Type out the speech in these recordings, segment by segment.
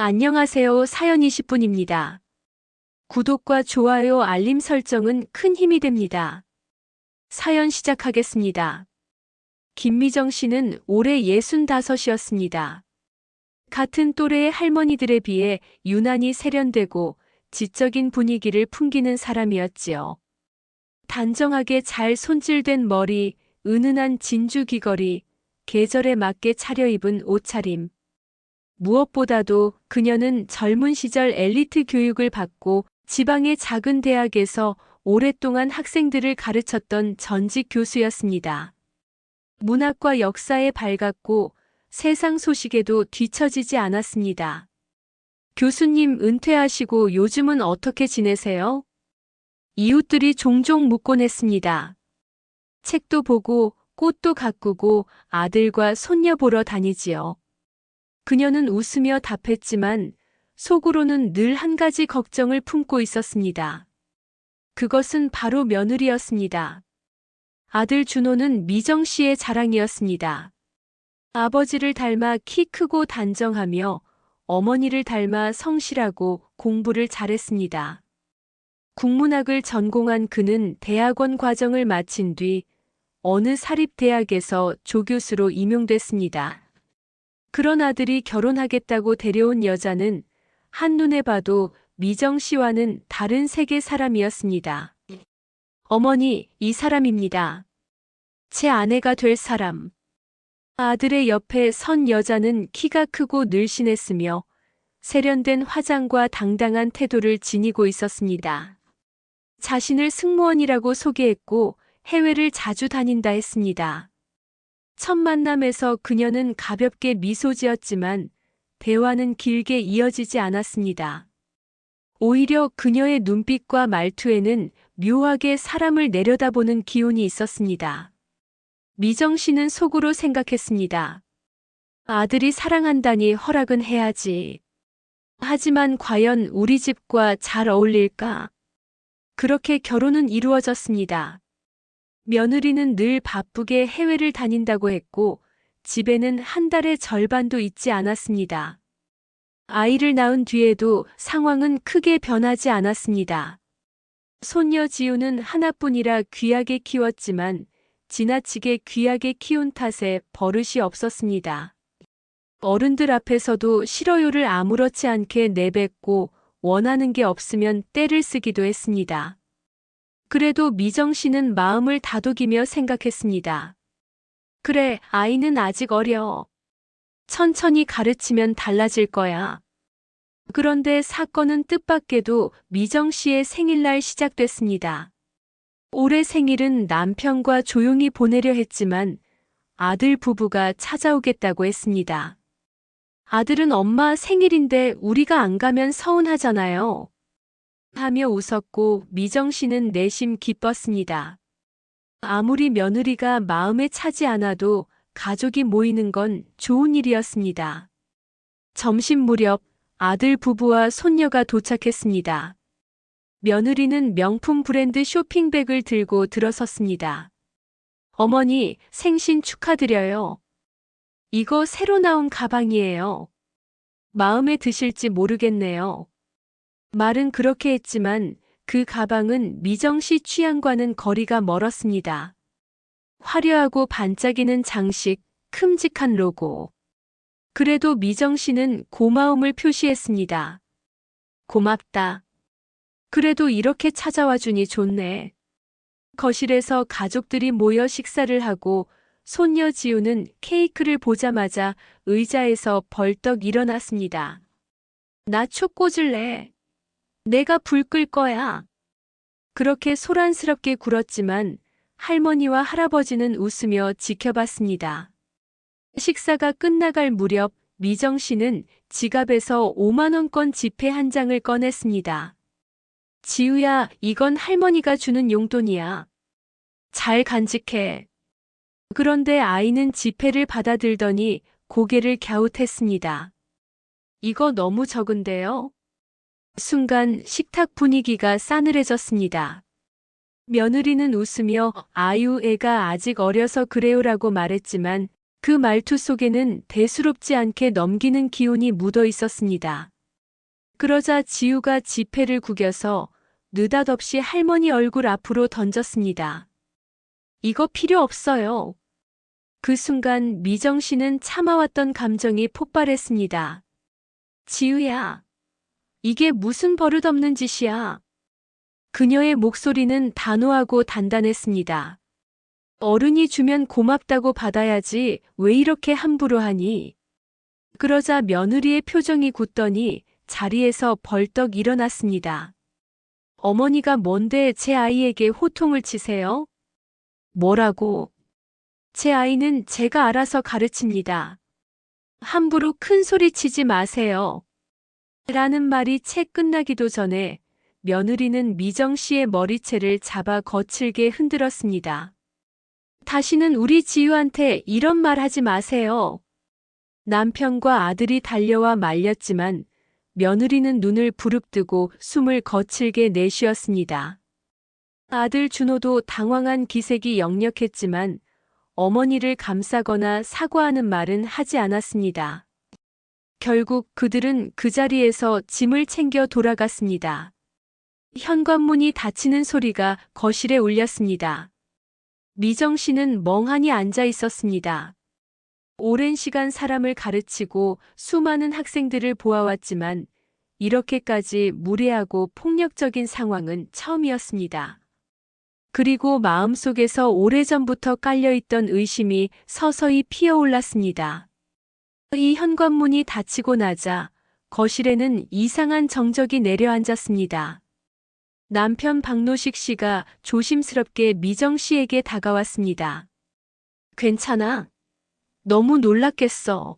안녕하세요. 사연 20분입니다. 구독과 좋아요, 알림 설정은 큰 힘이 됩니다. 사연 시작하겠습니다. 김미정 씨는 올해 65이었습니다. 같은 또래의 할머니들에 비해 유난히 세련되고 지적인 분위기를 풍기는 사람이었지요. 단정하게 잘 손질된 머리, 은은한 진주 귀걸이, 계절에 맞게 차려입은 옷차림. 무엇보다도 그녀는 젊은 시절 엘리트 교육을 받고 지방의 작은 대학에서 오랫동안 학생들을 가르쳤던 전직 교수였습니다. 문학과 역사에 밝았고 세상 소식에도 뒤처지지 않았습니다. 교수님 은퇴하시고 요즘은 어떻게 지내세요? 이웃들이 종종 묻곤 했습니다. 책도 보고 꽃도 가꾸고 아들과 손녀 보러 다니지요. 그녀는 웃으며 답했지만 속으로는 늘 한 가지 걱정을 품고 있었습니다. 그것은 바로 며느리였습니다. 아들 준호는 미정 씨의 자랑이었습니다. 아버지를 닮아 키 크고 단정하며 어머니를 닮아 성실하고 공부를 잘했습니다. 국문학을 전공한 그는 대학원 과정을 마친 뒤 어느 사립대학에서 조교수로 임용됐습니다. 그런 아들이 결혼하겠다고 데려온 여자는 한눈에 봐도 미정 씨와는 다른 세계 사람이었습니다. 어머니, 이 사람입니다. 제 아내가 될 사람. 아들의 옆에 선 여자는 키가 크고 늘씬했으며 세련된 화장과 당당한 태도를 지니고 있었습니다. 자신을 승무원이라고 소개했고 해외를 자주 다닌다 했습니다. 첫 만남에서 그녀는 가볍게 미소 지었지만 대화는 길게 이어지지 않았습니다. 오히려 그녀의 눈빛과 말투에는 묘하게 사람을 내려다보는 기운이 있었습니다. 미정 씨는 속으로 생각했습니다. 아들이 사랑한다니 허락은 해야지. 하지만 과연 우리 집과 잘 어울릴까? 그렇게 결혼은 이루어졌습니다. 며느리는 늘 바쁘게 해외를 다닌다고 했고 집에는 한 달의 절반도 있지 않았습니다. 아이를 낳은 뒤에도 상황은 크게 변하지 않았습니다. 손녀 지우는 하나뿐이라 귀하게 키웠지만 지나치게 귀하게 키운 탓에 버릇이 없었습니다. 어른들 앞에서도 싫어요를 아무렇지 않게 내뱉고 원하는 게 없으면 떼를 쓰기도 했습니다. 그래도 미정 씨는 마음을 다독이며 생각했습니다. 그래, 아이는 아직 어려. 천천히 가르치면 달라질 거야. 그런데 사건은 뜻밖에도 미정 씨의 생일날 시작됐습니다. 올해 생일은 남편과 조용히 보내려 했지만 아들 부부가 찾아오겠다고 했습니다. 아들은 엄마 생일인데 우리가 안 가면 서운하잖아요. 하며 웃었고 미정 씨는 내심 기뻤습니다. 아무리 며느리가 마음에 차지 않아도 가족이 모이는 건 좋은 일이었습니다. 점심 무렵 아들 부부와 손녀가 도착했습니다. 며느리는 명품 브랜드 쇼핑백을 들고 들어섰습니다. 어머니, 생신 축하드려요. 이거 새로 나온 가방이에요. 마음에 드실지 모르겠네요. 말은 그렇게 했지만 그 가방은 미정 씨 취향과는 거리가 멀었습니다. 화려하고 반짝이는 장식, 큼직한 로고. 그래도 미정 씨는 고마움을 표시했습니다. 고맙다. 그래도 이렇게 찾아와 주니 좋네. 거실에서 가족들이 모여 식사를 하고 손녀 지우는 케이크를 보자마자 의자에서 벌떡 일어났습니다. 나 초 꽂을래. 내가 불 끌 거야. 그렇게 소란스럽게 굴었지만 할머니와 할아버지는 웃으며 지켜봤습니다. 식사가 끝나갈 무렵 미정 씨는 지갑에서 5만 원권 지폐 한 장을 꺼냈습니다. 지우야, 이건 할머니가 주는 용돈이야. 잘 간직해. 그런데 아이는 지폐를 받아들더니 고개를 갸웃했습니다. 이거 너무 적은데요? 순간 식탁 분위기가 싸늘해졌습니다. 며느리는 웃으며 아유, 애가 아직 어려서 그래요라고 말했지만 그 말투 속에는 대수롭지 않게 넘기는 기운이 묻어 있었습니다. 그러자 지우가 지폐를 구겨서 느닷없이 할머니 얼굴 앞으로 던졌습니다. 이거 필요 없어요. 그 순간 미정 씨는 참아왔던 감정이 폭발했습니다. 지우야, 이게 무슨 버릇없는 짓이야. 그녀의 목소리는 단호하고 단단했습니다. 어른이 주면 고맙다고 받아야지 왜 이렇게 함부로 하니? 그러자 며느리의 표정이 굳더니 자리에서 벌떡 일어났습니다. 어머니가 뭔데 제 아이에게 호통을 치세요? 뭐라고? 제 아이는 제가 알아서 가르칩니다. 함부로 큰 소리 치지 마세요. 라는 말이 채 끝나기도 전에 며느리는 미정 씨의 머리채를 잡아 거칠게 흔들었습니다. 다시는 우리 지유한테 이런 말 하지 마세요. 남편과 아들이 달려와 말렸지만 며느리는 눈을 부릅뜨고 숨을 거칠게 내쉬었습니다. 아들 준호도 당황한 기색이 역력했지만 어머니를 감싸거나 사과하는 말은 하지 않았습니다. 결국 그들은 그 자리에서 짐을 챙겨 돌아갔습니다. 현관문이 닫히는 소리가 거실에 울렸습니다. 미정 씨는 멍하니 앉아 있었습니다. 오랜 시간 사람을 가르치고 수많은 학생들을 보아왔지만 이렇게까지 무례하고 폭력적인 상황은 처음이었습니다. 그리고 마음속에서 오래전부터 깔려있던 의심이 서서히 피어올랐습니다. 이 현관문이 닫히고 나자 거실에는 이상한 정적이 내려앉았습니다. 남편 박노식 씨가 조심스럽게 미정 씨에게 다가왔습니다. 괜찮아? 너무 놀랐겠어.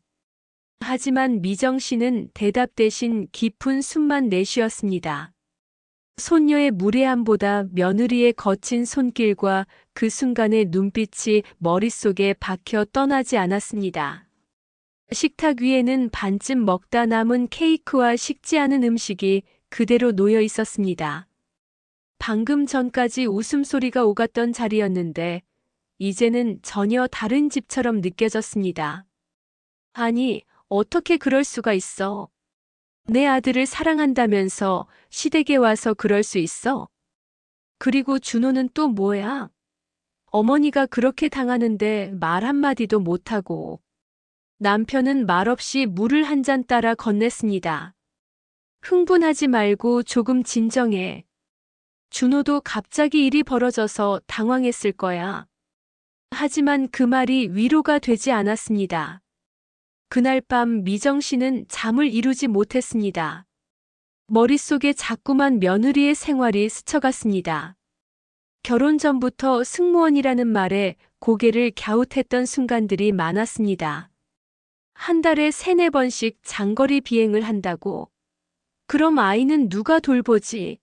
하지만 미정 씨는 대답 대신 깊은 숨만 내쉬었습니다. 손녀의 무례함보다 며느리의 거친 손길과 그 순간의 눈빛이 머릿속에 박혀 떠나지 않았습니다. 식탁 위에는 반쯤 먹다 남은 케이크와 식지 않은 음식이 그대로 놓여 있었습니다. 방금 전까지 웃음소리가 오갔던 자리였는데 이제는 전혀 다른 집처럼 느껴졌습니다. 아니, 어떻게 그럴 수가 있어? 내 아들을 사랑한다면서 시댁에 와서 그럴 수 있어? 그리고 준호는 또 뭐야? 어머니가 그렇게 당하는데 말 한마디도 못하고. 남편은 말없이 물을 한 잔 따라 건넸습니다. 흥분하지 말고 조금 진정해. 준호도 갑자기 일이 벌어져서 당황했을 거야. 하지만 그 말이 위로가 되지 않았습니다. 그날 밤 미정 씨는 잠을 이루지 못했습니다. 머릿속에 자꾸만 며느리의 생활이 스쳐갔습니다. 결혼 전부터 승무원이라는 말에 고개를 갸웃했던 순간들이 많았습니다. 한 달에 3-4번씩 장거리 비행을 한다고? 그럼 아이는 누가 돌보지?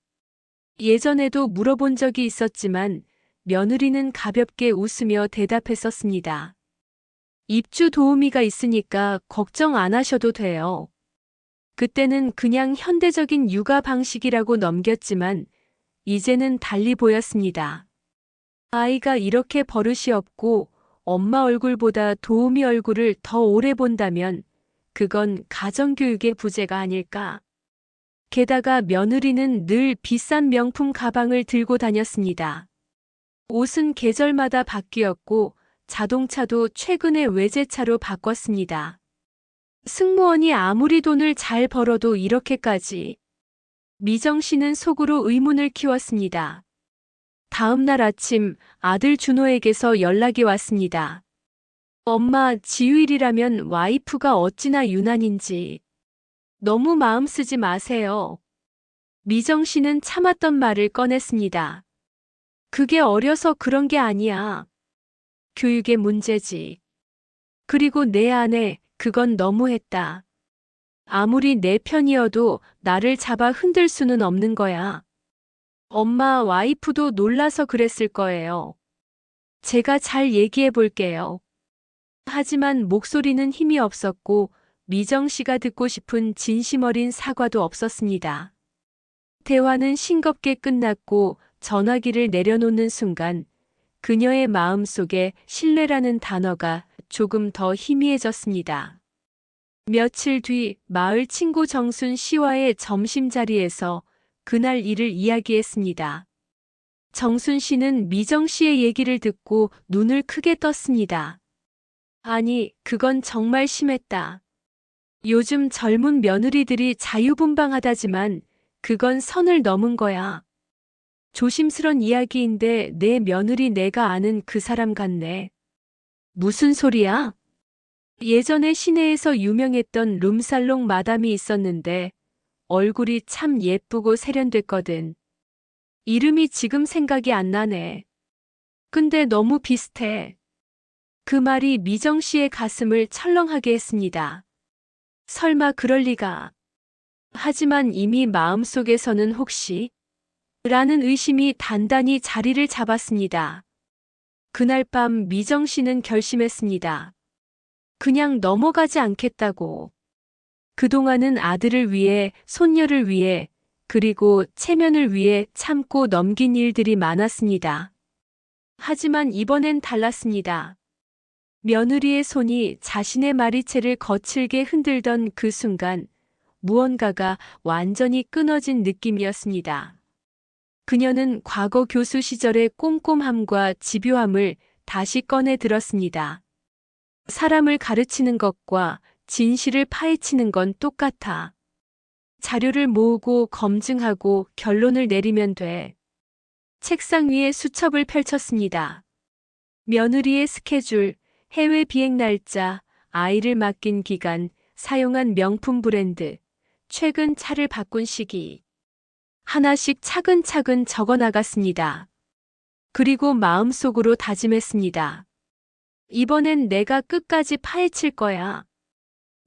예전에도 물어본 적이 있었지만 며느리는 가볍게 웃으며 대답했었습니다. 입주 도우미가 있으니까 걱정 안 하셔도 돼요. 그때는 그냥 현대적인 육아 방식이라고 넘겼지만 이제는 달리 보였습니다. 아이가 이렇게 버릇이 없고 엄마 얼굴보다 도우미 얼굴을 더 오래 본다면 그건 가정교육의 부재가 아닐까. 게다가 며느리는 늘 비싼 명품 가방을 들고 다녔습니다. 옷은 계절마다 바뀌었고 자동차도 최근에 외제차로 바꿨습니다. 승무원이 아무리 돈을 잘 벌어도 이렇게까지. 미정 씨는 속으로 의문을 키웠습니다. 다음 날 아침 아들 준호에게서 연락이 왔습니다. 엄마, 지유일이라면 와이프가 어찌나 유난인지. 너무 마음 쓰지 마세요. 미정 씨는 참았던 말을 꺼냈습니다. 그게 어려서 그런 게 아니야. 교육의 문제지. 그리고 내 안에 그건 너무했다. 아무리 내 편이어도 나를 잡아 흔들 수는 없는 거야. 엄마, 와이프도 놀라서 그랬을 거예요. 제가 잘 얘기해 볼게요. 하지만 목소리는 힘이 없었고 미정 씨가 듣고 싶은 진심 어린 사과도 없었습니다. 대화는 싱겁게 끝났고 전화기를 내려놓는 순간 그녀의 마음속에 신뢰라는 단어가 조금 더 희미해졌습니다. 며칠 뒤 마을 친구 정순 씨와의 점심자리에서 그날 일을 이야기했습니다. 정순 씨는 미정 씨의 얘기를 듣고 눈을 크게 떴습니다. 아니, 그건 정말 심했다. 요즘 젊은 며느리들이 자유분방하다지만 그건 선을 넘은 거야. 조심스런 이야기인데 내 며느리 내가 아는 그 사람 같네. 무슨 소리야? 예전에 시내에서 유명했던 룸살롱 마담이 있었는데 얼굴이 참 예쁘고 세련됐거든. 이름이 지금 생각이 안 나네. 근데 너무 비슷해. 그 말이 미정 씨의 가슴을 철렁하게 했습니다. 설마 그럴 리가. 하지만 이미 마음속에서는 혹시 라는 의심이 단단히 자리를 잡았습니다. 그날 밤 미정 씨는 결심했습니다. 그냥 넘어가지 않겠다고. 그동안은 아들을 위해, 손녀를 위해, 그리고 체면을 위해 참고 넘긴 일들이 많았습니다. 하지만 이번엔 달랐습니다. 며느리의 손이 자신의 마리채를 거칠게 흔들던 그 순간 무언가가 완전히 끊어진 느낌이었습니다. 그녀는 과거 교수 시절의 꼼꼼함과 집요함을 다시 꺼내 들었습니다. 사람을 가르치는 것과 진실을 파헤치는 건 똑같아. 자료를 모으고 검증하고 결론을 내리면 돼. 책상 위에 수첩을 펼쳤습니다. 며느리의 스케줄, 해외 비행 날짜, 아이를 맡긴 기간, 사용한 명품 브랜드, 최근 차를 바꾼 시기. 하나씩 차근차근 적어 나갔습니다. 그리고 마음속으로 다짐했습니다. 이번엔 내가 끝까지 파헤칠 거야.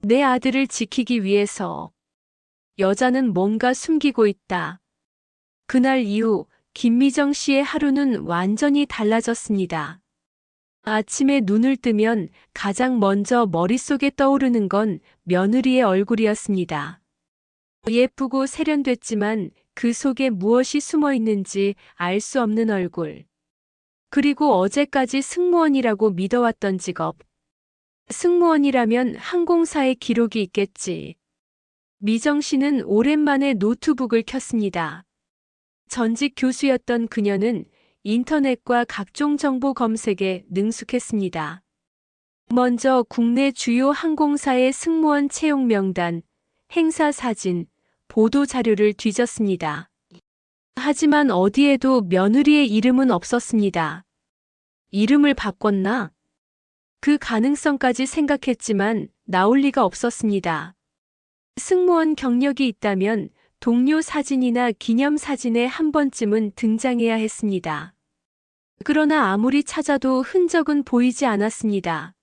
내 아들을 지키기 위해서. 여자는 뭔가 숨기고 있다. 그날 이후 김미정 씨의 하루는 완전히 달라졌습니다. 아침에 눈을 뜨면 가장 먼저 머릿속에 떠오르는 건 며느리의 얼굴이었습니다. 예쁘고 세련됐지만 그 속에 무엇이 숨어 있는지 알 수 없는 얼굴. 그리고 어제까지 승무원이라고 믿어왔던 직업. 승무원이라면 항공사의 기록이 있겠지. 미정 씨는 오랜만에 노트북을 켰습니다. 전직 교수였던 그녀는 인터넷과 각종 정보 검색에 능숙했습니다. 먼저 국내 주요 항공사의 승무원 채용 명단, 행사 사진, 보도 자료를 뒤졌습니다. 하지만 어디에도 며느리의 이름은 없었습니다. 이름을 바꿨나? 그 가능성까지 생각했지만 나올 리가 없었습니다. 승무원 경력이 있다면 동료 사진이나 기념 사진에 한 번쯤은 등장해야 했습니다. 그러나 아무리 찾아도 흔적은 보이지 않았습니다.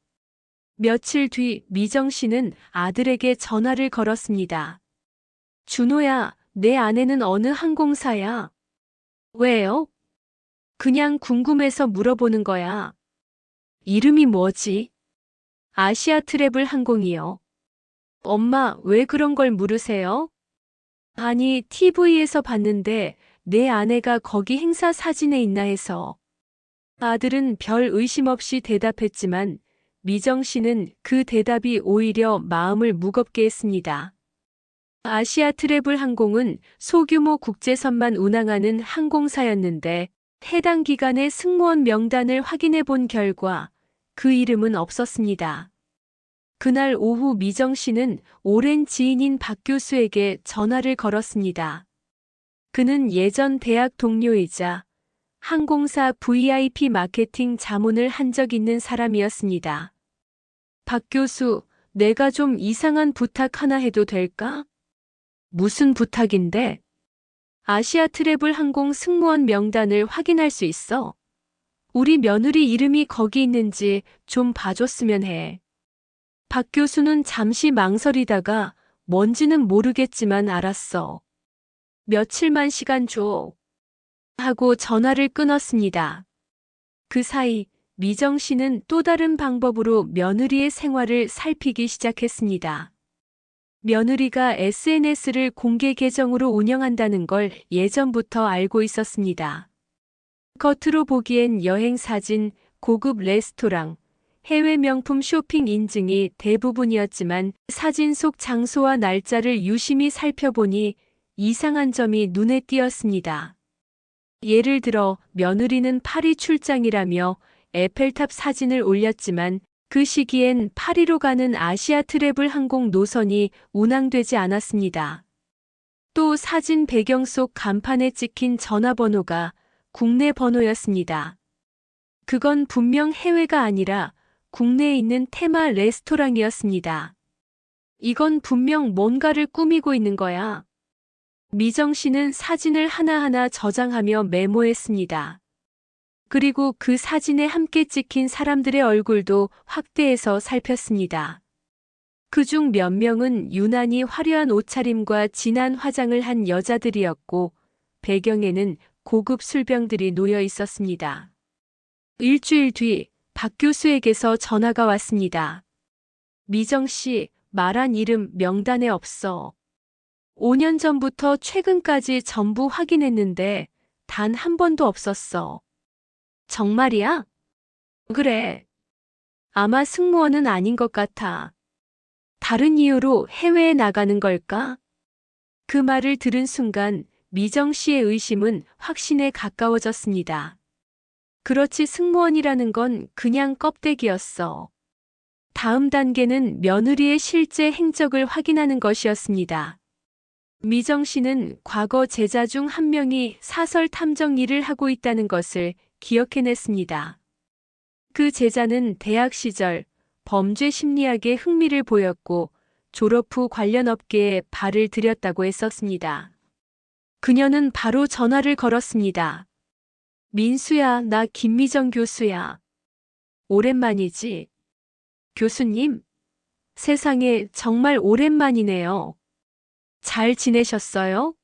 며칠 뒤 미정 씨는 아들에게 전화를 걸었습니다. 준호야, 내 아내는 어느 항공사야? 왜요? 그냥 궁금해서 물어보는 거야. 이름이 뭐지? 아시아 트래블 항공이요. 엄마, 왜 그런 걸 물으세요? 아니, TV에서 봤는데 내 아내가 거기 행사 사진에 있나 해서. 아들은 별 의심 없이 대답했지만 미정 씨는 그 대답이 오히려 마음을 무겁게 했습니다. 아시아 트래블 항공은 소규모 국제선만 운항하는 항공사였는데 해당 기간의 승무원 명단을 확인해 본 결과 그 이름은 없었습니다. 그날 오후 미정 씨는 오랜 지인인 박 교수에게 전화를 걸었습니다. 그는 예전 대학 동료이자 항공사 VIP 마케팅 자문을 한 적 있는 사람이었습니다. 박 교수, 내가 좀 이상한 부탁 하나 해도 될까? 무슨 부탁인데? 아시아 트래블 항공 승무원 명단을 확인할 수 있어. 우리 며느리 이름이 거기 있는지 좀 봐줬으면 해. 박 교수는 잠시 망설이다가 뭔지는 모르겠지만 알았어. 며칠만 시간 줘. 하고 전화를 끊었습니다. 그 사이 미정 씨는 또 다른 방법으로 며느리의 생활을 살피기 시작했습니다. 며느리가 SNS를 공개 계정으로 운영한다는 걸 예전부터 알고 있었습니다. 겉으로 보기엔 여행 사진, 고급 레스토랑, 해외 명품 쇼핑 인증이 대부분이었지만 사진 속 장소와 날짜를 유심히 살펴보니 이상한 점이 눈에 띄었습니다. 예를 들어 며느리는 파리 출장이라며 에펠탑 사진을 올렸지만 그 시기엔 파리로 가는 아시아 트래블 항공 노선이 운항되지 않았습니다. 또 사진 배경 속 간판에 찍힌 전화번호가 국내 번호였습니다. 그건 분명 해외가 아니라 국내에 있는 테마 레스토랑이었습니다. 이건 분명 뭔가를 꾸미고 있는 거야. 미정 씨는 사진을 하나하나 저장하며 메모했습니다. 그리고 그 사진에 함께 찍힌 사람들의 얼굴도 확대해서 살폈습니다. 그중 몇 명은 유난히 화려한 옷차림과 진한 화장을 한 여자들이었고 배경에는 고급 술병들이 놓여 있었습니다. 일주일 뒤 박 교수에게서 전화가 왔습니다. 미정 씨, 말한 이름 명단에 없어. 5년 전부터 최근까지 전부 확인했는데 단 한 번도 없었어. 정말이야? 그래. 아마 승무원은 아닌 것 같아. 다른 이유로 해외에 나가는 걸까? 그 말을 들은 순간 미정 씨의 의심은 확신에 가까워졌습니다. 그렇지, 승무원이라는 건 그냥 껍데기였어. 다음 단계는 며느리의 실제 행적을 확인하는 것이었습니다. 미정 씨는 과거 제자 중 한 명이 사설 탐정 일을 하고 있다는 것을 기억해냈습니다. 그 제자는 대학 시절 범죄 심리학에 흥미를 보였고 졸업 후 관련 업계에 발을 들였다고 했었습니다. 그녀는 바로 전화를 걸었습니다. 민수야, 나 김미정 교수야. 오랜만이지? 교수님? 세상에, 정말 오랜만이네요. 잘 지내셨어요?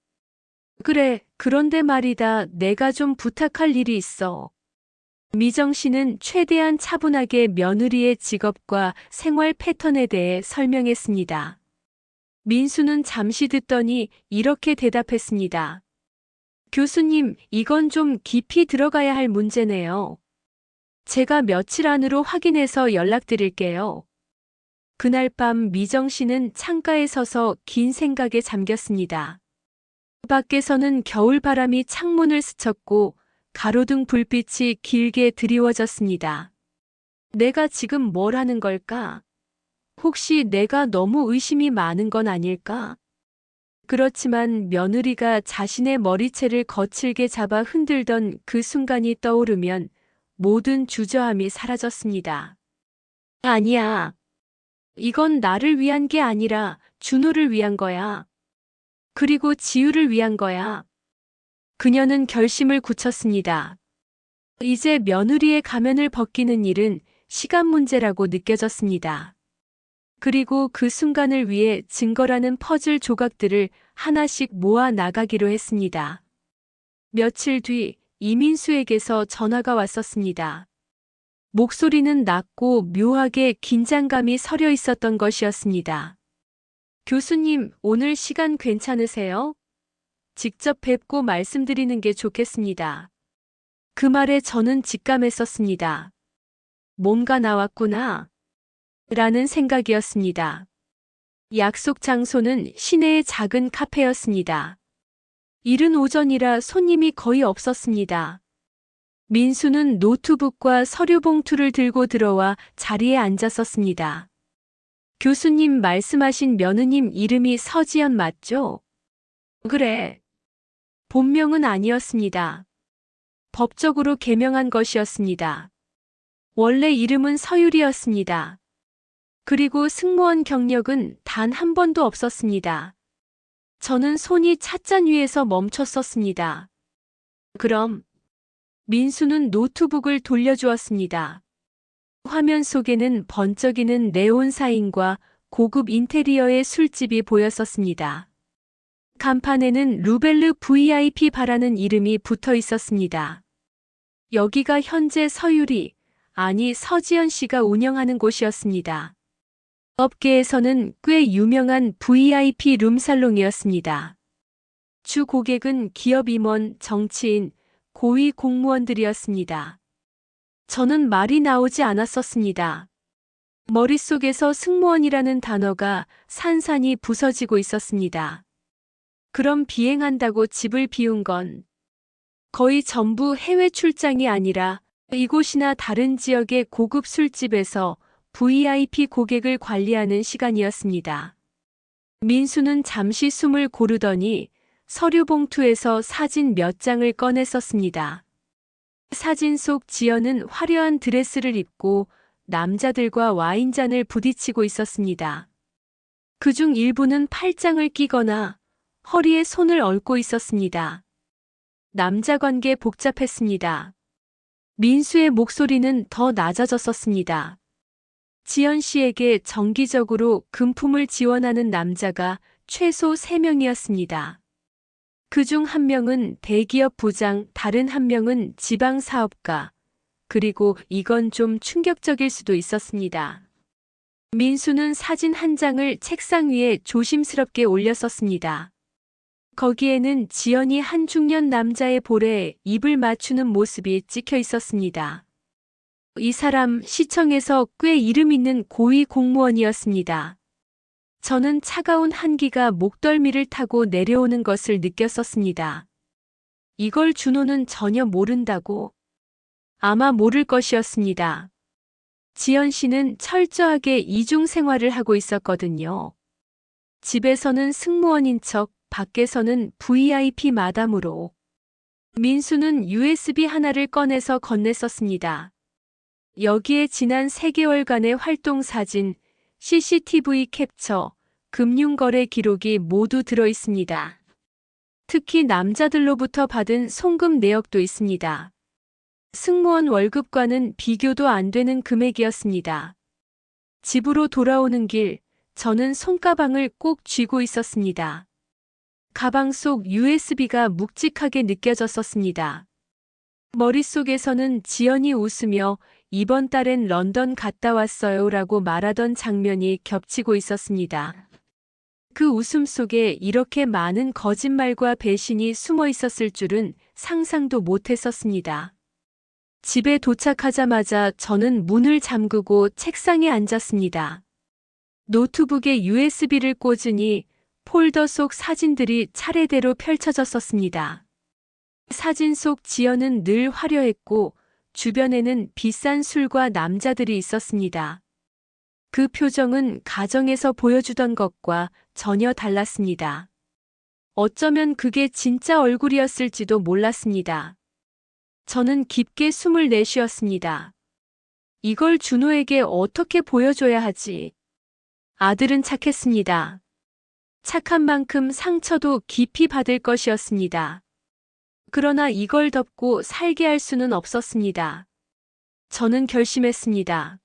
그래, 그런데 말이다, 내가 좀 부탁할 일이 있어. 미정 씨는 최대한 차분하게 며느리의 직업과 생활 패턴에 대해 설명했습니다. 민수는 잠시 듣더니 이렇게 대답했습니다. 교수님, 이건 좀 깊이 들어가야 할 문제네요. 제가 며칠 안으로 확인해서 연락드릴게요. 그날 밤 미정 씨는 창가에 서서 긴 생각에 잠겼습니다. 밖에서는 겨울바람이 창문을 스쳤고 가로등 불빛이 길게 드리워졌습니다. 내가 지금 뭘 하는 걸까? 혹시 내가 너무 의심이 많은 건 아닐까? 그렇지만 며느리가 자신의 머리채를 거칠게 잡아 흔들던 그 순간이 떠오르면 모든 주저함이 사라졌습니다. 아니야. 이건 나를 위한 게 아니라 준호를 위한 거야. 그리고 지우를 위한 거야. 그녀는 결심을 굳혔습니다. 이제 며느리의 가면을 벗기는 일은 시간 문제라고 느껴졌습니다. 그리고 그 순간을 위해 증거라는 퍼즐 조각들을 하나씩 모아 나가기로 했습니다. 며칠 뒤 이민수에게서 전화가 왔었습니다. 목소리는 낮고 묘하게 긴장감이 서려 있었던 것이었습니다. 교수님, 오늘 시간 괜찮으세요? 직접 뵙고 말씀드리는 게 좋겠습니다. 그 말에 저는 직감했었습니다. 뭔가 나왔구나. 라는 생각이었습니다. 약속 장소는 시내의 작은 카페였습니다. 이른 오전이라 손님이 거의 없었습니다. 민수는 노트북과 서류 봉투를 들고 들어와 자리에 앉았었습니다. 교수님 말씀하신 며느님 이름이 서지연 맞죠? 그래. 본명은 아니었습니다. 법적으로 개명한 것이었습니다. 원래 이름은 서율이었습니다. 그리고 승무원 경력은 단 한 번도 없었습니다. 저는 손이 찻잔 위에서 멈췄었습니다. 그럼 민수는 노트북을 돌려주었습니다. 화면 속에는 번쩍이는 네온 사인과 고급 인테리어의 술집이 보였었습니다. 간판에는 루벨르 VIP 바라는 이름이 붙어 있었습니다. 여기가 현재 서유리, 아니 서지연 씨가 운영하는 곳이었습니다. 업계에서는 꽤 유명한 VIP 룸살롱이었습니다. 주 고객은 기업 임원, 정치인, 고위 공무원들이었습니다. 저는 말이 나오지 않았었습니다. 머릿속에서 승무원이라는 단어가 산산이 부서지고 있었습니다. 그럼 비행한다고 집을 비운 건 거의 전부 해외 출장이 아니라 이곳이나 다른 지역의 고급 술집에서 VIP 고객을 관리하는 시간이었습니다. 민수는 잠시 숨을 고르더니 서류 봉투에서 사진 몇 장을 꺼냈었습니다. 사진 속 지연은 화려한 드레스를 입고 남자들과 와인잔을 부딪히고 있었습니다. 그중 일부는 팔짱을 끼거나 허리에 손을 얹고 있었습니다. 남자 관계 복잡했습니다. 민수의 목소리는 더 낮아졌었습니다. 지연 씨에게 정기적으로 금품을 지원하는 남자가 최소 3명이었습니다. 그중 한 명은 대기업 부장, 다른 한 명은 지방 사업가, 그리고 이건 좀 충격적일 수도 있었습니다. 민수는 사진 한 장을 책상 위에 조심스럽게 올렸었습니다. 거기에는 지연이 한 중년 남자의 볼에 입을 맞추는 모습이 찍혀 있었습니다. 이 사람 시청에서 꽤 이름 있는 고위 공무원이었습니다. 저는 차가운 한기가 목덜미를 타고 내려오는 것을 느꼈었습니다. 이걸 준호는 전혀 모른다고? 아마 모를 것이었습니다. 지연 씨는 철저하게 이중 생활을 하고 있었거든요. 집에서는 승무원인 척, 밖에서는 VIP 마담으로. 민수는 USB 하나를 꺼내서 건넸었습니다. 여기에 지난 3개월간의 활동 사진, CCTV 캡처, 금융거래 기록이 모두 들어 있습니다. 특히 남자들로부터 받은 송금 내역도 있습니다. 승무원 월급과는 비교도 안 되는 금액이었습니다. 집으로 돌아오는 길, 저는 손가방을 꼭 쥐고 있었습니다. 가방 속 USB가 묵직하게 느껴졌었습니다. 머릿속에서는 지연이 웃으며 이번 달엔 런던 갔다 왔어요 라고 말하던 장면이 겹치고 있었습니다. 그 웃음 속에 이렇게 많은 거짓말과 배신이 숨어 있었을 줄은 상상도 못했었습니다. 집에 도착하자마자 저는 문을 잠그고 책상에 앉았습니다. 노트북에 USB를 꽂으니 폴더 속 사진들이 차례대로 펼쳐졌었습니다. 사진 속 지연은 늘 화려했고 주변에는 비싼 술과 남자들이 있었습니다. 그 표정은 가정에서 보여주던 것과 전혀 달랐습니다. 어쩌면 그게 진짜 얼굴이었을지도 몰랐습니다. 저는 깊게 숨을 내쉬었습니다. 이걸 준호에게 어떻게 보여줘야 하지? 아들은 착했습니다. 착한 만큼 상처도 깊이 받을 것이었습니다. 그러나 이걸 덮고 살게 할 수는 없었습니다. 저는 결심했습니다.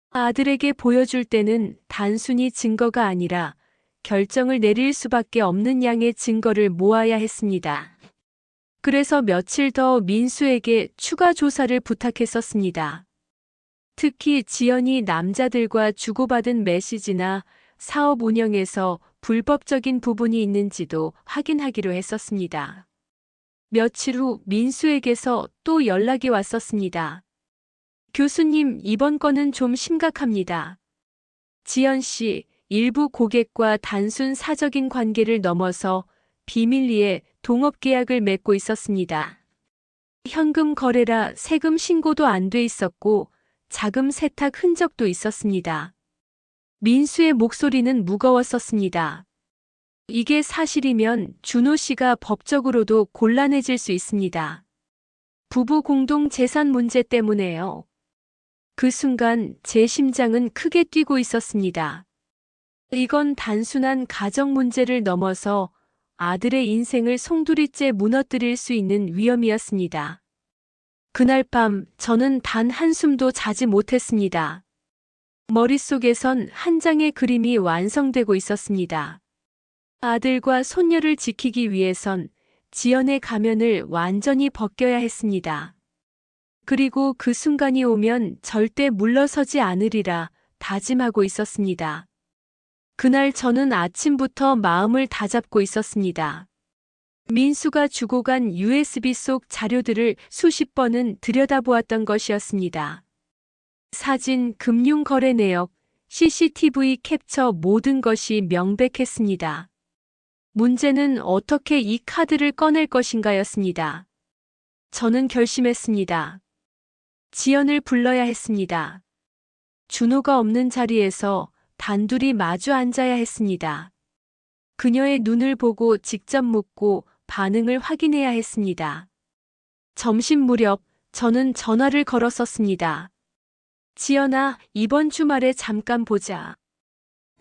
아들에게 보여줄 때는 단순히 증거가 아니라 결정을 내릴 수밖에 없는 양의 증거를 모아야 했습니다. 그래서 며칠 더 민수에게 추가 조사를 부탁했었습니다. 특히 지연이 남자들과 주고받은 메시지나 사업 운영에서 불법적인 부분이 있는지도 확인하기로 했었습니다. 며칠 후 민수에게서 또 연락이 왔었습니다. 교수님, 이번 건은 좀 심각합니다. 지연 씨, 일부 고객과 단순 사적인 관계를 넘어서 비밀리에 동업계약을 맺고 있었습니다. 현금 거래라 세금 신고도 안 돼 있었고 자금 세탁 흔적도 있었습니다. 민수의 목소리는 무거웠었습니다. 이게 사실이면 준호 씨가 법적으로도 곤란해질 수 있습니다. 부부 공동 재산 문제 때문에요. 그 순간 제 심장은 크게 뛰고 있었습니다. 이건 단순한 가정 문제를 넘어서 아들의 인생을 송두리째 무너뜨릴 수 있는 위험이었습니다. 그날 밤 저는 단 한숨도 자지 못했습니다. 머릿속에선 한 장의 그림이 완성되고 있었습니다. 아들과 손녀를 지키기 위해선 지연의 가면을 완전히 벗겨야 했습니다. 그리고 그 순간이 오면 절대 물러서지 않으리라 다짐하고 있었습니다. 그날 저는 아침부터 마음을 다잡고 있었습니다. 민수가 주고 간 USB 속 자료들을 수십 번은 들여다보았던 것이었습니다. 사진, 금융 거래 내역, CCTV 캡처 모든 것이 명백했습니다. 문제는 어떻게 이 카드를 꺼낼 것인가였습니다. 저는 결심했습니다. 지연을 불러야 했습니다. 준호가 없는 자리에서 단둘이 마주 앉아야 했습니다. 그녀의 눈을 보고 직접 묻고 반응을 확인해야 했습니다. 점심 무렵 저는 전화를 걸었었습니다. 지연아, 이번 주말에 잠깐 보자.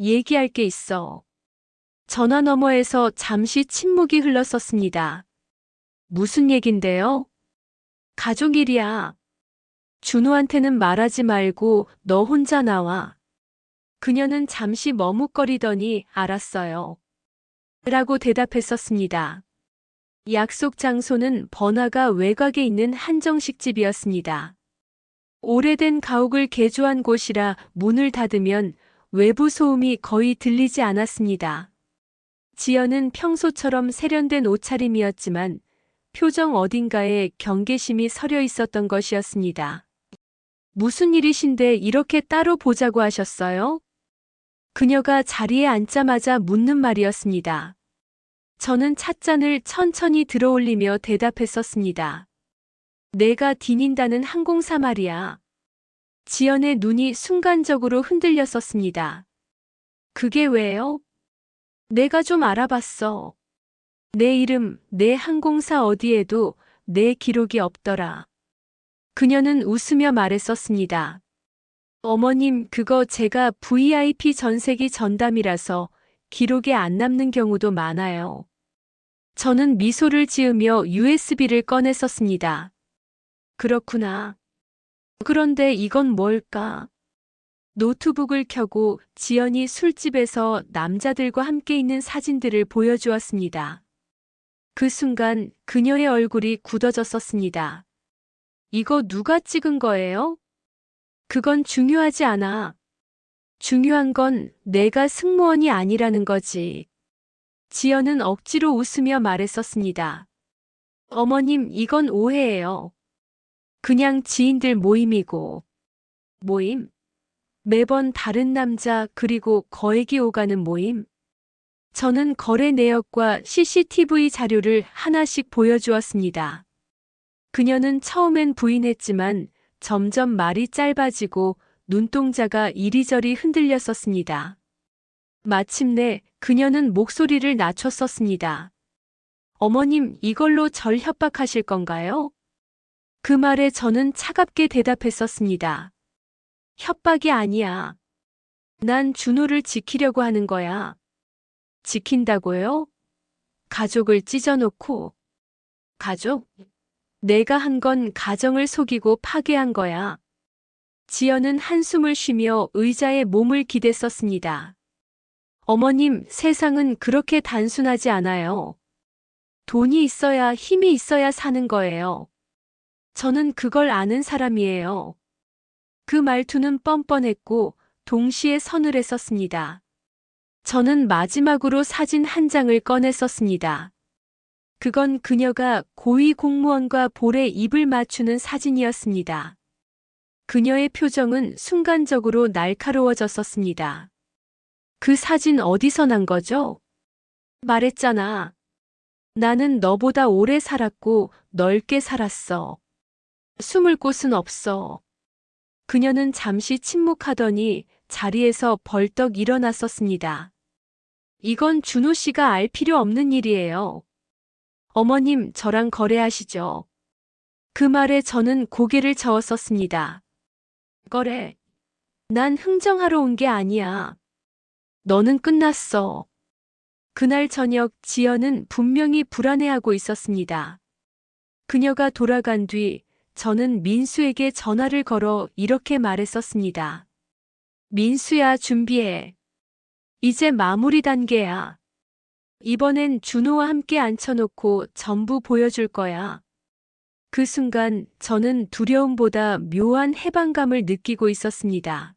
얘기할 게 있어. 전화 너머에서 잠시 침묵이 흘렀었습니다. 무슨 얘긴데요? 가족 일이야. 준호한테는 말하지 말고 너 혼자 나와. 그녀는 잠시 머뭇거리더니 알았어요. 라고 대답했었습니다. 약속 장소는 번화가 외곽에 있는 한정식 집이었습니다. 오래된 가옥을 개조한 곳이라 문을 닫으면 외부 소음이 거의 들리지 않았습니다. 지연은 평소처럼 세련된 옷차림이었지만 표정 어딘가에 경계심이 서려 있었던 것이었습니다. 무슨 일이신데 이렇게 따로 보자고 하셨어요? 그녀가 자리에 앉자마자 묻는 말이었습니다. 저는 찻잔을 천천히 들어올리며 대답했었습니다. 내가 디닌다는 항공사 말이야. 지연의 눈이 순간적으로 흔들렸었습니다. 그게 왜요? 내가 좀 알아봤어. 내 이름, 내 항공사 어디에도 내 기록이 없더라. 그녀는 웃으며 말했었습니다. 어머님, 그거 제가 VIP 전세기 전담이라서 기록에 안 남는 경우도 많아요. 저는 미소를 지으며 USB를 꺼냈었습니다. 그렇구나. 그런데 이건 뭘까? 노트북을 켜고 지연이 술집에서 남자들과 함께 있는 사진들을 보여주었습니다. 그 순간 그녀의 얼굴이 굳어졌었습니다. 이거 누가 찍은 거예요? 그건 중요하지 않아. 중요한 건 내가 승무원이 아니라는 거지. 지연은 억지로 웃으며 말했었습니다. 어머님, 이건 오해예요. 그냥 지인들 모임이고. 모임? 매번 다른 남자 그리고 거액이 오가는 모임? 저는 거래 내역과 CCTV 자료를 하나씩 보여주었습니다. 그녀는 처음엔 부인했지만 점점 말이 짧아지고 눈동자가 이리저리 흔들렸었습니다. 마침내 그녀는 목소리를 낮췄었습니다. 어머님, 이걸로 절 협박하실 건가요? 그 말에 저는 차갑게 대답했었습니다. 협박이 아니야. 난 준호를 지키려고 하는 거야. 지킨다고요? 가족을 찢어놓고. 가족? 내가 한 건 가정을 속이고 파괴한 거야. 지연은 한숨을 쉬며 의자에 몸을 기댔었습니다. 어머님, 세상은 그렇게 단순하지 않아요. 돈이 있어야 힘이 있어야 사는 거예요. 저는 그걸 아는 사람이에요. 그 말투는 뻔뻔했고 동시에 서늘했었습니다. 저는 마지막으로 사진 한 장을 꺼냈었습니다. 그건 그녀가 고위 공무원과 볼에 입을 맞추는 사진이었습니다. 그녀의 표정은 순간적으로 날카로워졌었습니다. 그 사진 어디서 난 거죠? 말했잖아. 나는 너보다 오래 살았고 넓게 살았어. 숨을 곳은 없어. 그녀는 잠시 침묵하더니 자리에서 벌떡 일어났었습니다. 이건 준호 씨가 알 필요 없는 일이에요. 어머님, 저랑 거래하시죠. 그 말에 저는 고개를 저었었습니다. 거래? 난 흥정하러 온 게 아니야. 너는 끝났어. 그날 저녁 지연은 분명히 불안해하고 있었습니다. 그녀가 돌아간 뒤 저는 민수에게 전화를 걸어 이렇게 말했었습니다. 민수야, 준비해. 이제 마무리 단계야. 이번엔 준호와 함께 앉혀놓고 전부 보여줄 거야. 그 순간 저는 두려움보다 묘한 해방감을 느끼고 있었습니다.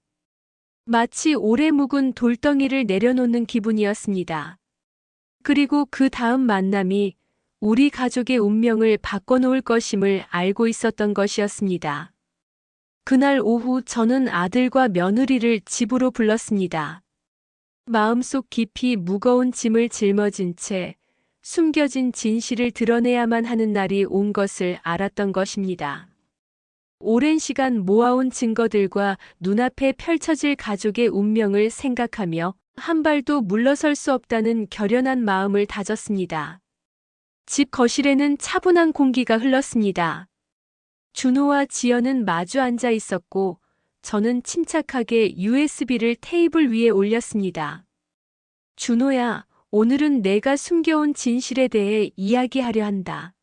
마치 오래 묵은 돌덩이를 내려놓는 기분이었습니다. 그리고 그 다음 만남이 우리 가족의 운명을 바꿔놓을 것임을 알고 있었던 것이었습니다. 그날 오후 저는 아들과 며느리를 집으로 불렀습니다. 마음속 깊이 무거운 짐을 짊어진 채 숨겨진 진실을 드러내야만 하는 날이 온 것을 알았던 것입니다. 오랜 시간 모아온 증거들과 눈앞에 펼쳐질 가족의 운명을 생각하며 한 발도 물러설 수 없다는 결연한 마음을 다졌습니다. 집 거실에는 차분한 공기가 흘렀습니다. 준호와 지연은 마주 앉아 있었고 저는 침착하게 USB를 테이블 위에 올렸습니다. 준호야, 오늘은 내가 숨겨온 진실에 대해 이야기하려 한다.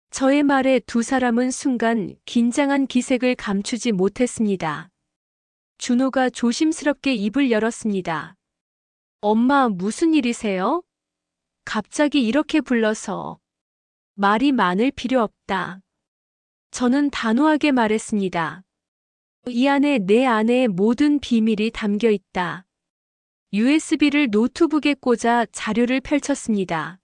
저의 말에 두 사람은 순간 긴장한 기색을 감추지 못했습니다. 준호가 조심스럽게 입을 열었습니다. 엄마, 무슨 일이세요? 갑자기 이렇게 불러서. 말이 많을 필요 없다. 저는 단호하게 말했습니다. 이 안에 내 아내의 모든 비밀이 담겨 있다. USB를 노트북에 꽂아 자료를 펼쳤습니다.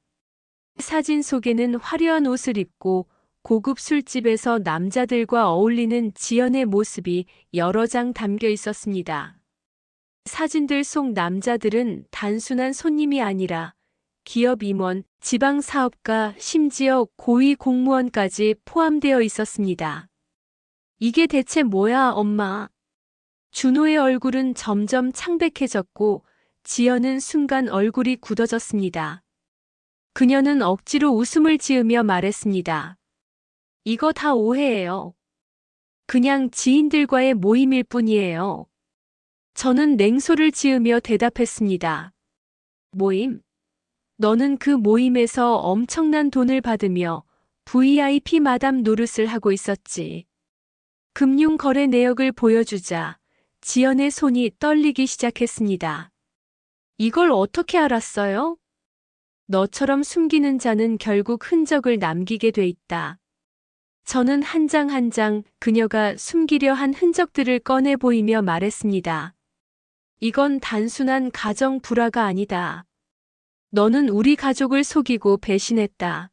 사진 속에는 화려한 옷을 입고 고급 술집에서 남자들과 어울리는 지연의 모습이 여러 장 담겨 있었습니다. 사진들 속 남자들은 단순한 손님이 아니라 기업 임원, 지방 사업가, 심지어 고위 공무원까지 포함되어 있었습니다. 이게 대체 뭐야, 엄마? 준호의 얼굴은 점점 창백해졌고 지연은 순간 얼굴이 굳어졌습니다. 그녀는 억지로 웃음을 지으며 말했습니다. 이거 다 오해예요. 그냥 지인들과의 모임일 뿐이에요. 저는 냉소를 지으며 대답했습니다. 모임? 너는 그 모임에서 엄청난 돈을 받으며 VIP 마담 노릇을 하고 있었지. 금융 거래 내역을 보여주자 지연의 손이 떨리기 시작했습니다. 이걸 어떻게 알았어요? 너처럼 숨기는 자는 결국 흔적을 남기게 돼 있다. 저는 한 장 한 장 그녀가 숨기려 한 흔적들을 꺼내 보이며 말했습니다. 이건 단순한 가정 불화가 아니다. 너는 우리 가족을 속이고 배신했다.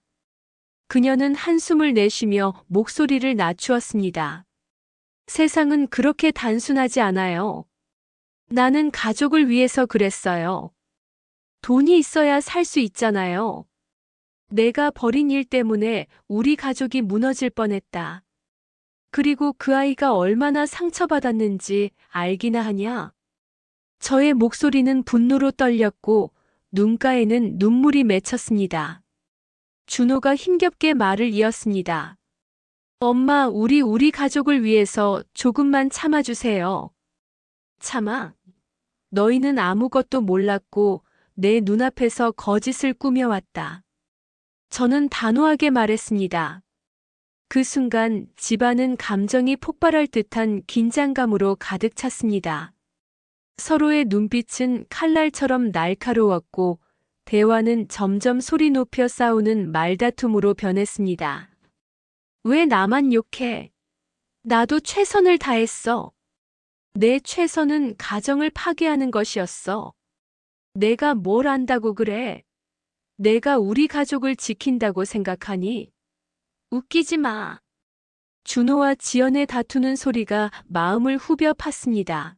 그녀는 한숨을 내쉬며 목소리를 낮추었습니다. 세상은 그렇게 단순하지 않아요. 나는 가족을 위해서 그랬어요. 돈이 있어야 살 수 있잖아요. 내가 벌인 일 때문에 우리 가족이 무너질 뻔했다. 그리고 그 아이가 얼마나 상처받았는지 알기나 하냐? 저의 목소리는 분노로 떨렸고 눈가에는 눈물이 맺혔습니다. 준호가 힘겹게 말을 이었습니다. 엄마, 우리 가족을 위해서 조금만 참아주세요. 참아? 너희는 아무것도 몰랐고 내 눈앞에서 거짓을 꾸며왔다. 저는 단호하게 말했습니다. 그 순간 집안은 감정이 폭발할 듯한 긴장감으로 가득 찼습니다. 서로의 눈빛은 칼날처럼 날카로웠고 대화는 점점 소리 높여 싸우는 말다툼으로 변했습니다. 왜 나만 욕해? 나도 최선을 다했어. 내 최선은 가정을 파괴하는 것이었어. 내가 뭘 안다고 그래? 내가 우리 가족을 지킨다고 생각하니? 웃기지 마. 준호와 지연의 다투는 소리가 마음을 후벼 팠습니다.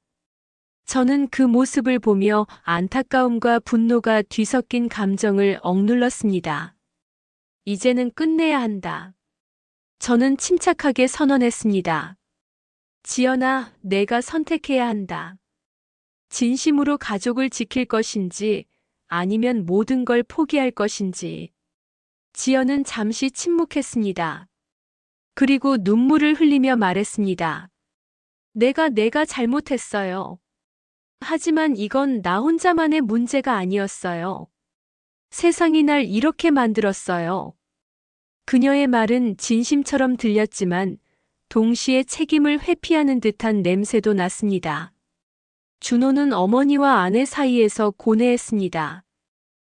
저는 그 모습을 보며 안타까움과 분노가 뒤섞인 감정을 억눌렀습니다. 이제는 끝내야 한다. 저는 침착하게 선언했습니다. 지연아, 내가 선택해야 한다. 진심으로 가족을 지킬 것인지 아니면 모든 걸 포기할 것인지. 지연은 잠시 침묵했습니다. 그리고 눈물을 흘리며 말했습니다. 내가 잘못했어요. 하지만 이건 나 혼자만의 문제가 아니었어요. 세상이 날 이렇게 만들었어요. 그녀의 말은 진심처럼 들렸지만 동시에 책임을 회피하는 듯한 냄새도 났습니다. 준호는 어머니와 아내 사이에서 고뇌했습니다.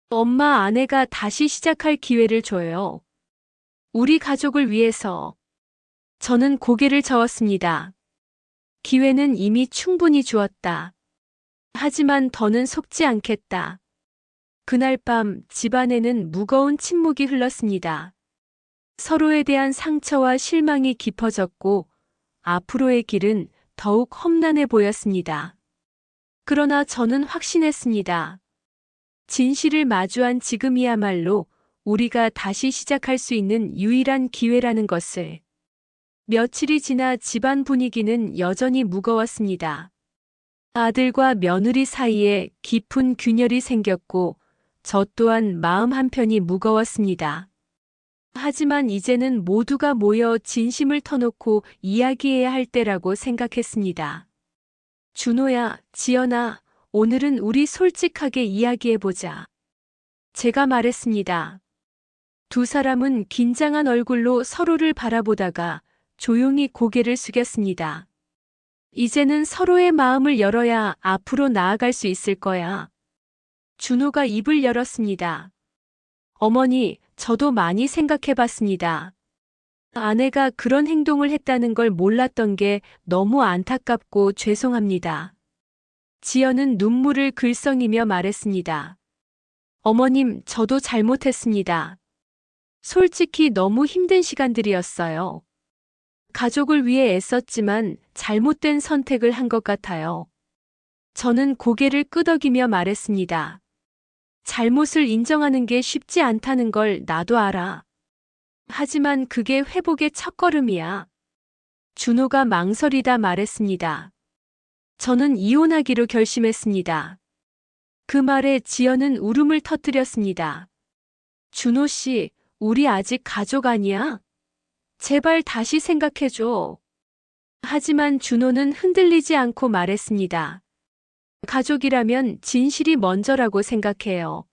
엄마, 아내가 다시 시작할 기회를 줘요. 우리 가족을 위해서. 저는 고개를 저었습니다. 기회는 이미 충분히 주었다. 하지만 더는 속지 않겠다. 그날 밤 집안에는 무거운 침묵이 흘렀습니다. 서로에 대한 상처와 실망이 깊어졌고 앞으로의 길은 더욱 험난해 보였습니다. 그러나 저는 확신했습니다. 진실을 마주한 지금이야말로 우리가 다시 시작할 수 있는 유일한 기회라는 것을. 며칠이 지나 집안 분위기는 여전히 무거웠습니다. 아들과 며느리 사이에 깊은 균열이 생겼고 저 또한 마음 한편이 무거웠습니다. 하지만 이제는 모두가 모여 진심을 터놓고 이야기해야 할 때라고 생각했습니다. 준호야, 지연아, 오늘은 우리 솔직하게 이야기해보자. 제가 말했습니다. 두 사람은 긴장한 얼굴로 서로를 바라보다가 조용히 고개를 숙였습니다. 이제는 서로의 마음을 열어야 앞으로 나아갈 수 있을 거야. 준호가 입을 열었습니다. 어머니, 저도 많이 생각해봤습니다. 아내가 그런 행동을 했다는 걸 몰랐던 게 너무 안타깝고 죄송합니다. 지연은 눈물을 글썽이며 말했습니다. 어머님, 저도 잘못했습니다. 솔직히 너무 힘든 시간들이었어요. 가족을 위해 애썼지만 잘못된 선택을 한 것 같아요. 저는 고개를 끄덕이며 말했습니다. 잘못을 인정하는 게 쉽지 않다는 걸 나도 알아. 하지만 그게 회복의 첫걸음이야. 준호가 망설이다 말했습니다. 저는 이혼하기로 결심했습니다. 그 말에 지연은 울음을 터뜨렸습니다. 준호 씨, 우리 아직 가족 아니야? 제발 다시 생각해줘. 하지만 준호는 흔들리지 않고 말했습니다. 가족이라면 진실이 먼저라고 생각해요.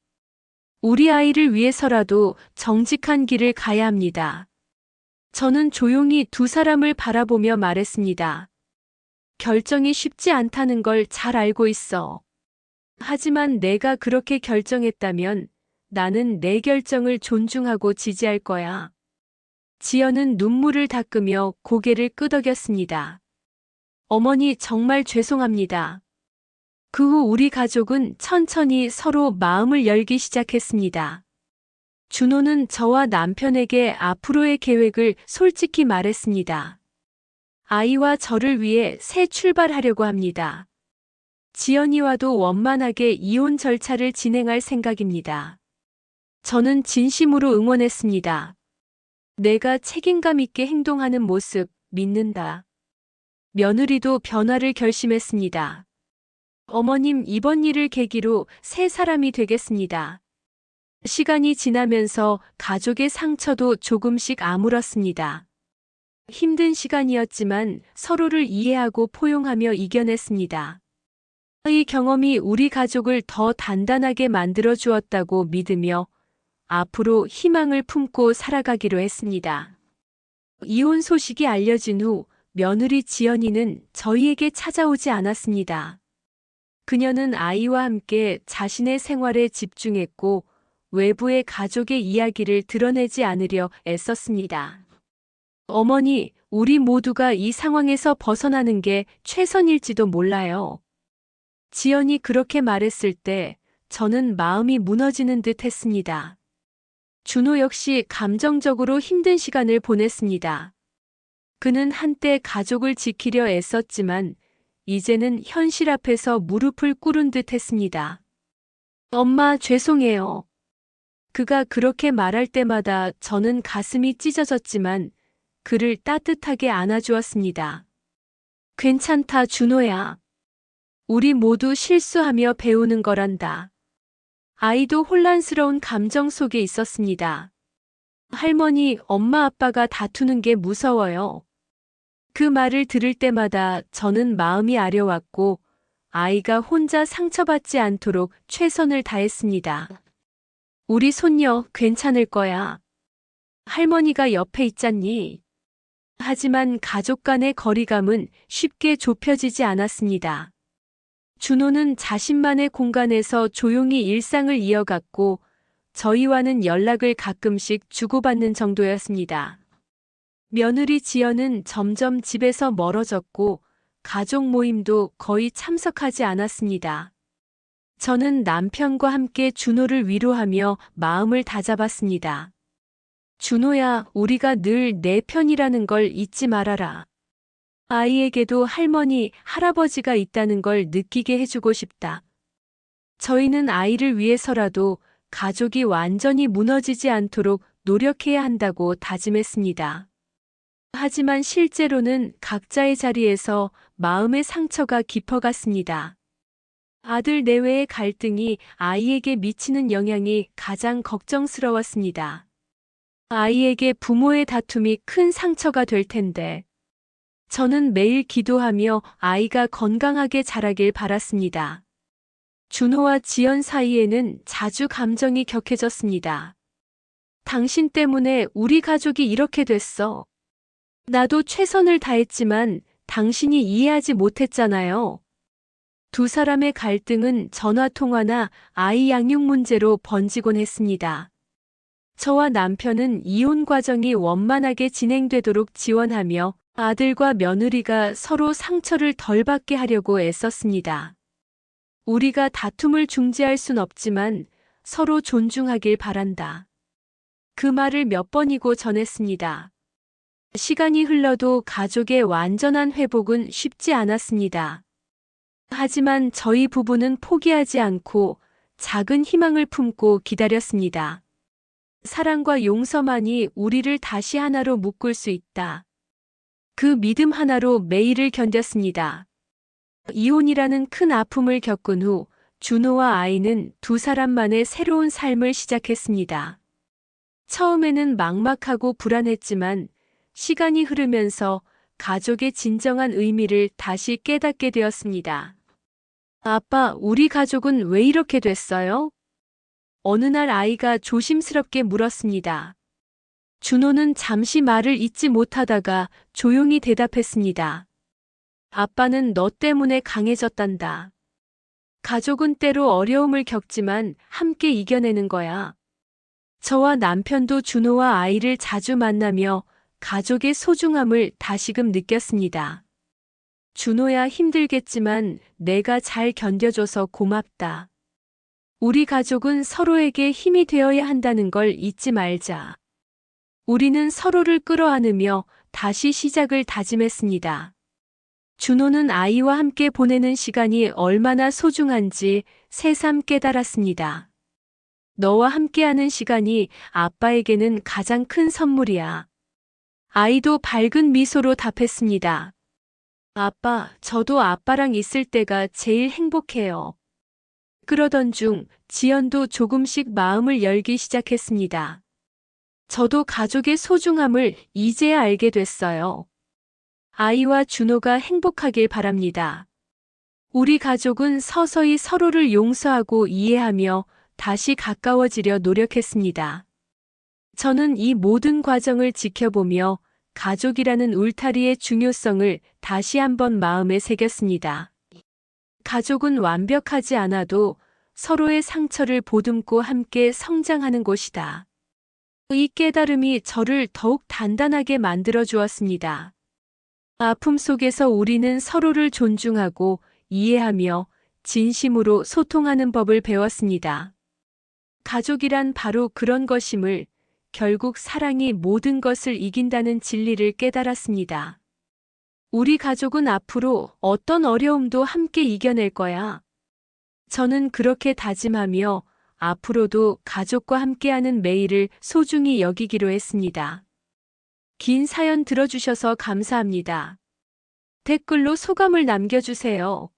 우리 아이를 위해서라도 정직한 길을 가야 합니다. 저는 조용히 두 사람을 바라보며 말했습니다. 결정이 쉽지 않다는 걸 잘 알고 있어. 하지만 내가 그렇게 결정했다면 나는 내 결정을 존중하고 지지할 거야. 지연은 눈물을 닦으며 고개를 끄덕였습니다. 어머니, 정말 죄송합니다. 그 후 우리 가족은 천천히 서로 마음을 열기 시작했습니다. 준호는 저와 남편에게 앞으로의 계획을 솔직히 말했습니다. 아이와 저를 위해 새 출발하려고 합니다. 지연이와도 원만하게 이혼 절차를 진행할 생각입니다. 저는 진심으로 응원했습니다. 내가 책임감 있게 행동하는 모습 믿는다. 며느리도 변화를 결심했습니다. 어머님, 이번 일을 계기로 새 사람이 되겠습니다. 시간이 지나면서 가족의 상처도 조금씩 아물었습니다. 힘든 시간이었지만 서로를 이해하고 포용하며 이겨냈습니다. 이 경험이 우리 가족을 더 단단하게 만들어 주었다고 믿으며 앞으로 희망을 품고 살아가기로 했습니다. 이혼 소식이 알려진 후 며느리 지연이는 저희에게 찾아오지 않았습니다. 그녀는 아이와 함께 자신의 생활에 집중했고 외부의 가족의 이야기를 드러내지 않으려 애썼습니다. 어머니, 우리 모두가 이 상황에서 벗어나는 게 최선일지도 몰라요. 지연이 그렇게 말했을 때 저는 마음이 무너지는 듯 했습니다. 준호 역시 감정적으로 힘든 시간을 보냈습니다. 그는 한때 가족을 지키려 애썼지만 이제는 현실 앞에서 무릎을 꿇은 듯 했습니다. 엄마, 죄송해요. 그가 그렇게 말할 때마다 저는 가슴이 찢어졌지만 그를 따뜻하게 안아주었습니다. 괜찮다, 준호야. 우리 모두 실수하며 배우는 거란다. 아이도 혼란스러운 감정 속에 있었습니다. 할머니, 엄마 아빠가 다투는 게 무서워요. 그 말을 들을 때마다 저는 마음이 아려왔고 아이가 혼자 상처받지 않도록 최선을 다했습니다. 우리 손녀 괜찮을 거야. 할머니가 옆에 있잖니. 하지만 가족 간의 거리감은 쉽게 좁혀지지 않았습니다. 준호는 자신만의 공간에서 조용히 일상을 이어갔고 저희와는 연락을 가끔씩 주고받는 정도였습니다. 며느리 지연은 점점 집에서 멀어졌고 가족 모임도 거의 참석하지 않았습니다. 저는 남편과 함께 준호를 위로하며 마음을 다잡았습니다. 준호야, 우리가 늘 내 편이라는 걸 잊지 말아라. 아이에게도 할머니, 할아버지가 있다는 걸 느끼게 해주고 싶다. 저희는 아이를 위해서라도 가족이 완전히 무너지지 않도록 노력해야 한다고 다짐했습니다. 하지만 실제로는 각자의 자리에서 마음의 상처가 깊어갔습니다. 아들 내외의 갈등이 아이에게 미치는 영향이 가장 걱정스러웠습니다. 아이에게 부모의 다툼이 큰 상처가 될 텐데. 저는 매일 기도하며 아이가 건강하게 자라길 바랐습니다. 준호와 지연 사이에는 자주 감정이 격해졌습니다. 당신 때문에 우리 가족이 이렇게 됐어. 나도 최선을 다했지만 당신이 이해하지 못했잖아요. 두 사람의 갈등은 전화통화나 아이 양육 문제로 번지곤 했습니다. 저와 남편은 이혼 과정이 원만하게 진행되도록 지원하며 아들과 며느리가 서로 상처를 덜 받게 하려고 애썼습니다. 우리가 다툼을 중지할 순 없지만 서로 존중하길 바란다. 그 말을 몇 번이고 전했습니다. 시간이 흘러도 가족의 완전한 회복은 쉽지 않았습니다. 하지만 저희 부부는 포기하지 않고 작은 희망을 품고 기다렸습니다. 사랑과 용서만이 우리를 다시 하나로 묶을 수 있다. 그 믿음 하나로 매일을 견뎠습니다. 이혼이라는 큰 아픔을 겪은 후 준호와 아이는 두 사람만의 새로운 삶을 시작했습니다. 처음에는 막막하고 불안했지만 시간이 흐르면서 가족의 진정한 의미를 다시 깨닫게 되었습니다. 아빠, 우리 가족은 왜 이렇게 됐어요? 어느 날 아이가 조심스럽게 물었습니다. 준호는 잠시 말을 잇지 못하다가 조용히 대답했습니다. 아빠는 너 때문에 강해졌단다. 가족은 때로 어려움을 겪지만 함께 이겨내는 거야. 저와 남편도 준호와 아이를 자주 만나며 가족의 소중함을 다시금 느꼈습니다. 준호야, 힘들겠지만 내가 잘 견뎌줘서 고맙다. 우리 가족은 서로에게 힘이 되어야 한다는 걸 잊지 말자. 우리는 서로를 끌어안으며 다시 시작을 다짐했습니다. 준호는 아이와 함께 보내는 시간이 얼마나 소중한지 새삼 깨달았습니다. 너와 함께하는 시간이 아빠에게는 가장 큰 선물이야. 아이도 밝은 미소로 답했습니다. 아빠, 저도 아빠랑 있을 때가 제일 행복해요. 그러던 중 지연도 조금씩 마음을 열기 시작했습니다. 저도 가족의 소중함을 이제야 알게 됐어요. 아이와 준호가 행복하길 바랍니다. 우리 가족은 서서히 서로를 용서하고 이해하며 다시 가까워지려 노력했습니다. 저는 이 모든 과정을 지켜보며 가족이라는 울타리의 중요성을 다시 한번 마음에 새겼습니다. 가족은 완벽하지 않아도 서로의 상처를 보듬고 함께 성장하는 곳이다. 이 깨달음이 저를 더욱 단단하게 만들어 주었습니다. 아픔 속에서 우리는 서로를 존중하고 이해하며 진심으로 소통하는 법을 배웠습니다. 가족이란 바로 그런 것임을, 결국 사랑이 모든 것을 이긴다는 진리를 깨달았습니다. 우리 가족은 앞으로 어떤 어려움도 함께 이겨낼 거야. 저는 그렇게 다짐하며 앞으로도 가족과 함께하는 매일을 소중히 여기기로 했습니다. 긴 사연 들어주셔서 감사합니다. 댓글로 소감을 남겨주세요.